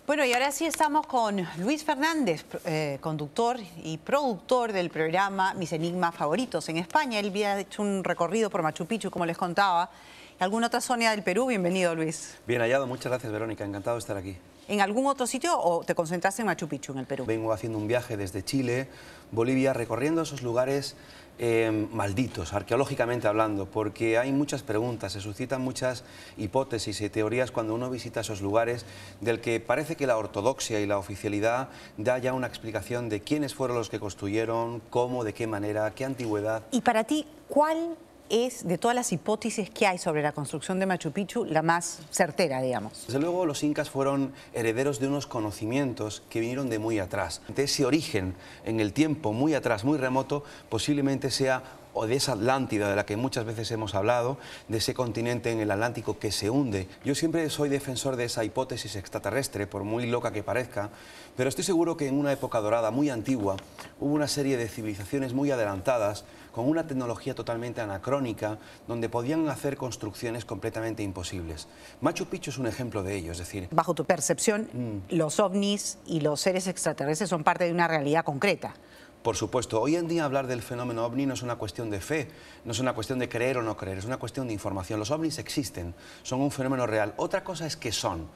Bueno, y ahora sí estamos con Luis Fernández, conductor y productor del programa Mis Enigmas Favoritos en España. Él había hecho un recorrido por Machu Picchu, como les contaba, y alguna otra zona del Perú. Bienvenido, Luis. Bien hallado, muchas gracias, Verónica. Encantado de estar aquí. ¿En algún otro sitio o te concentraste en Machu Picchu, en el Perú? Vengo haciendo un viaje desde Chile, Bolivia, recorriendo esos lugares malditos, arqueológicamente hablando, porque hay muchas preguntas, se suscitan muchas hipótesis y teorías cuando uno visita esos lugares, del que parece que la ortodoxia y la oficialidad da ya una explicación de quiénes fueron los que construyeron, cómo, de qué manera, qué antigüedad. Y para ti, ¿cuál es, de todas las hipótesis que hay sobre la construcción de Machu Picchu, la más certera, digamos? Desde luego, los incas fueron herederos de unos conocimientos que vinieron de muy atrás. De ese origen, en el tiempo, muy atrás, muy remoto, posiblemente sea o de esa Atlántida de la que muchas veces hemos hablado, de ese continente en el Atlántico que se hunde. Yo siempre soy defensor de esa hipótesis extraterrestre, por muy loca que parezca, pero estoy seguro que en una época dorada muy antigua hubo una serie de civilizaciones muy adelantadas, con una tecnología totalmente anacrónica, donde podían hacer construcciones completamente imposibles. Machu Picchu es un ejemplo de ello, es decir... Bajo tu percepción, los ovnis y los seres extraterrestres son parte de una realidad concreta. Por supuesto, hoy en día hablar del fenómeno ovni no es una cuestión de fe, no es una cuestión de creer o no creer, es una cuestión de información. Los ovnis existen, son un fenómeno real. Otra cosa es que son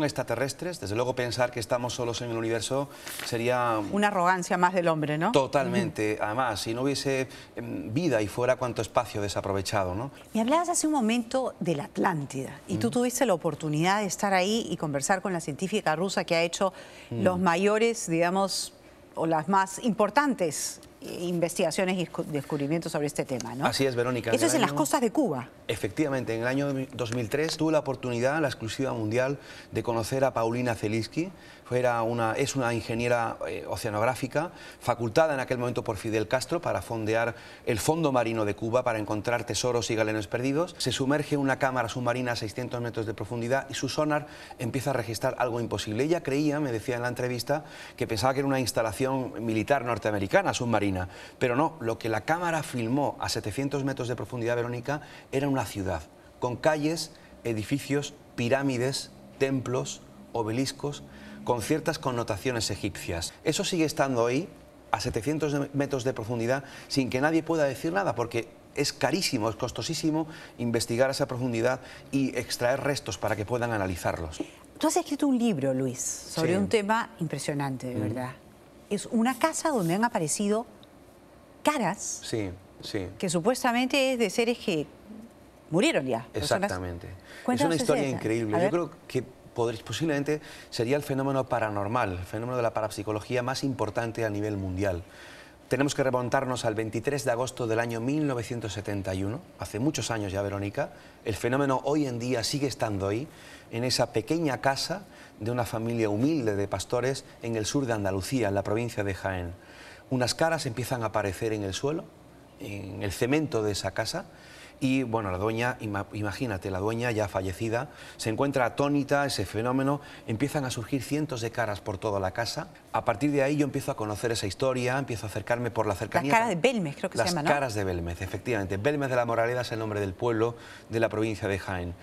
extraterrestres. Desde luego pensar que estamos solos en el universo sería... una arrogancia más del hombre, ¿no? Totalmente. Además, si no hubiese vida y fuera cuánto espacio desaprovechado, ¿no? Me hablabas hace un momento de la Atlántida y tú tuviste la oportunidad de estar ahí y conversar con la científica rusa que ha hecho los mayores, digamos, o las más importantes investigaciones y descubrimientos sobre este tema, ¿no? Así es, Verónica. Eso es en las costas de Cuba. Efectivamente, en el año 2003 tuve la oportunidad, la exclusiva mundial, de conocer a Paulina Zelinsky. Es una ingeniera oceanográfica, facultada en aquel momento por Fidel Castro para fondear el fondo marino de Cuba para encontrar tesoros y galeones perdidos. Se sumerge en una cámara submarina a 600 metros de profundidad y su sonar empieza a registrar algo imposible. Ella creía, me decía en la entrevista, que pensaba que era una instalación militar norteamericana submarina, pero no, lo que la cámara filmó a 700 metros de profundidad, Verónica, era una ciudad, con calles, edificios, pirámides, templos, obeliscos, con ciertas connotaciones egipcias. Eso sigue estando ahí, a 700 metros de profundidad, sin que nadie pueda decir nada, porque es carísimo, es costosísimo investigar a esa profundidad y extraer restos para que puedan analizarlos. Tú has escrito un libro, Luis, sobre un tema impresionante, de verdad. Es una casa donde han aparecido caras que supuestamente es de seres que murieron ya. Exactamente. Es una historia increíble. Yo creo que posiblemente sería el fenómeno paranormal, el fenómeno de la parapsicología más importante a nivel mundial. Tenemos que remontarnos al 23 de agosto del año 1971, hace muchos años ya, Verónica. El fenómeno hoy en día sigue estando ahí, en esa pequeña casa de una familia humilde de pastores en el sur de Andalucía, en la provincia de Jaén. Unas caras empiezan a aparecer en el suelo, en el cemento de esa casa, y bueno, la dueña, imagínate, la dueña ya fallecida, se encuentra atónita, ese fenómeno, empiezan a surgir cientos de caras por toda la casa. A partir de ahí yo empiezo a conocer esa historia, empiezo a acercarme por la cercanía. Las caras de Belmez, creo que se llama, ¿no? Las caras de Belmez, efectivamente. Belmez de la Moraleda es el nombre del pueblo de la provincia de Jaén.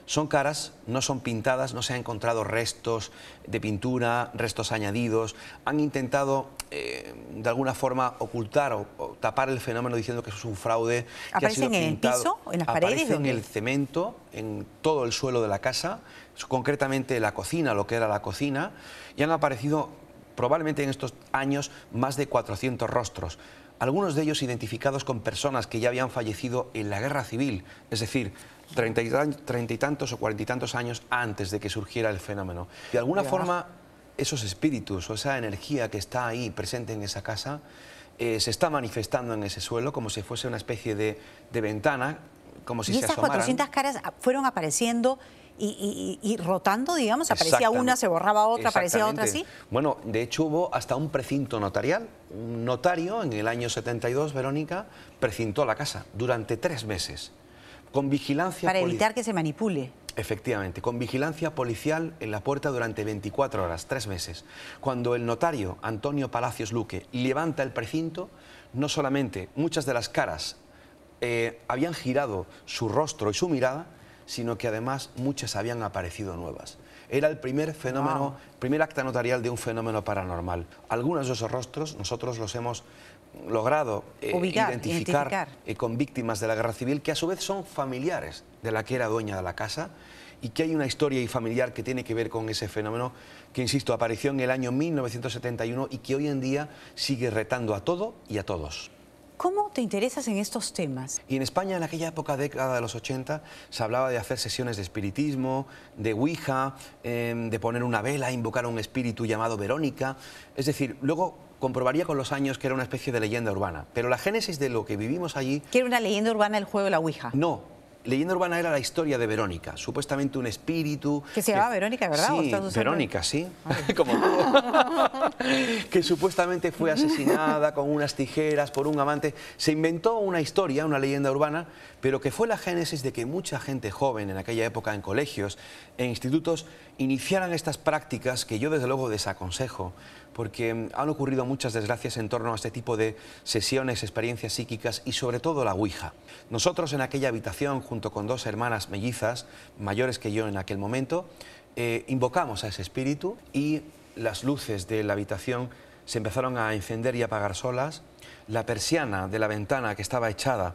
Son caras, no son pintadas, no se han encontrado restos de pintura, restos añadidos. Han intentado, de alguna forma, ocultar o tapar el fenómeno diciendo que eso es un fraude. ¿Aparecen en el piso, en las paredes? Aparecen en el cemento, en todo el suelo de la casa, concretamente la cocina, lo que era la cocina, y han aparecido probablemente en estos años más de 400 rostros. Algunos de ellos identificados con personas que ya habían fallecido en la guerra civil, es decir, 30 y tantos o 40 y tantos años antes de que surgiera el fenómeno. De alguna forma, esos espíritus o esa energía que está ahí presente en esa casa se está manifestando en ese suelo como si fuese una especie de ventana, como si se asomaran. ¿Y esas 400 caras fueron apareciendo y rotando, digamos? ¿Aparecía una, se borraba otra, aparecía otra así? Bueno, de hecho hubo hasta un precinto notarial. Un notario en el año 72, Verónica, precintó la casa durante 3 meses. Con vigilancia... Para evitar que se manipule. Efectivamente, con vigilancia policial en la puerta durante 24 horas, 3 meses. Cuando el notario Antonio Palacios Luque levanta el precinto, no solamente muchas de las caras habían girado su rostro y su mirada, sino que además muchas habían aparecido nuevas. Era el primer fenómeno, primer acta notarial de un fenómeno paranormal. Algunos de esos rostros nosotros los hemos logrado identificar con víctimas de la guerra civil, que a su vez son familiares de la que era dueña de la casa, y que hay una historia familiar que tiene que ver con ese fenómeno que, insisto, apareció en el año 1971 y que hoy en día sigue retando a todo y a todos. ¿Cómo te interesas en estos temas? Y en España, en aquella época, década de los 80, se hablaba de hacer sesiones de espiritismo, de Ouija, de poner una vela, invocar a un espíritu llamado Verónica. Es decir, luego comprobaría con los años que era una especie de leyenda urbana. Pero la génesis de lo que vivimos allí... ¿Que era una leyenda urbana el juego de la Ouija? No. Leyenda urbana era la historia de Verónica, supuestamente un espíritu... ¿Que se llamaba Verónica, verdad? Sí, Verónica, sí, como tú. Que supuestamente fue asesinada con unas tijeras por un amante. Se inventó una historia, una leyenda urbana, pero que fue la génesis de que mucha gente joven en aquella época en colegios, en institutos, iniciaran estas prácticas que yo desde luego desaconsejo, porque han ocurrido muchas desgracias en torno a este tipo de sesiones, experiencias psíquicas y sobre todo la Ouija. Nosotros en aquella habitación, junto con dos hermanas mellizas, mayores que yo en aquel momento, invocamos a ese espíritu y las luces de la habitación se empezaron a encender y apagar solas. La persiana de la ventana que estaba echada,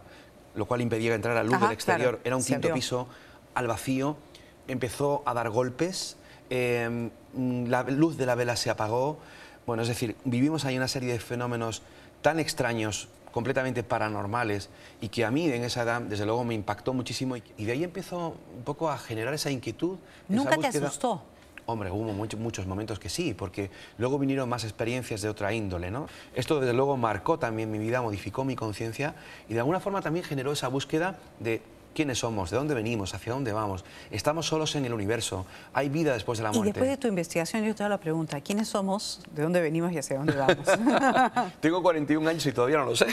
lo cual impedía entrar a luz del exterior, claro, era un quinto piso al vacío, empezó a dar golpes, la luz de la vela se apagó. Bueno, es decir, vivimos ahí una serie de fenómenos tan extraños, completamente paranormales, y que a mí en esa edad, desde luego, me impactó muchísimo. Y de ahí empezó un poco a generar esa inquietud. ¿Nunca te asustó? Hombre, hubo muchos momentos que sí, porque luego vinieron más experiencias de otra índole, ¿no? Esto, desde luego, marcó también mi vida, modificó mi conciencia y de alguna forma también generó esa búsqueda de quiénes somos, de dónde venimos, hacia dónde vamos. Estamos solos en el universo, hay vida después de la muerte. Y después de tu investigación yo te hago la pregunta, ¿quiénes somos, de dónde venimos y hacia dónde vamos? Tengo 41 años y todavía no lo sé.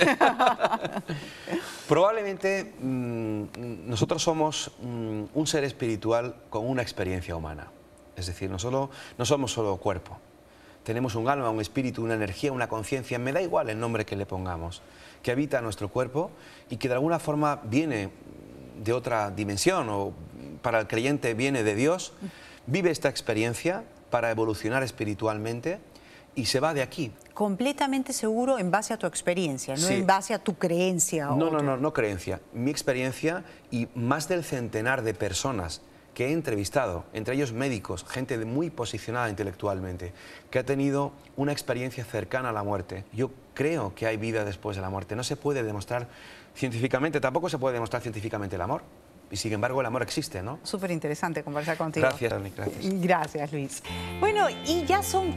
Probablemente nosotros somos un ser espiritual con una experiencia humana. Es decir, no somos solo cuerpo. Tenemos un alma, un espíritu, una energía, una conciencia, me da igual el nombre que le pongamos, que habita nuestro cuerpo y que de alguna forma viene de otra dimensión, o para el creyente viene de Dios, vive esta experiencia para evolucionar espiritualmente y se va de aquí. Completamente seguro en base a tu experiencia, no sí. En base a tu creencia. No creencia. Mi experiencia y más del centenar de personas que he entrevistado, entre ellos médicos, gente muy posicionada intelectualmente, que ha tenido una experiencia cercana a la muerte. Yo creo que hay vida después de la muerte. No se puede demostrar científicamente, tampoco se puede demostrar científicamente el amor. Y sin embargo el amor existe, ¿no? Súper interesante conversar contigo. Gracias, Gracias. Gracias, Luis. Bueno, y ya son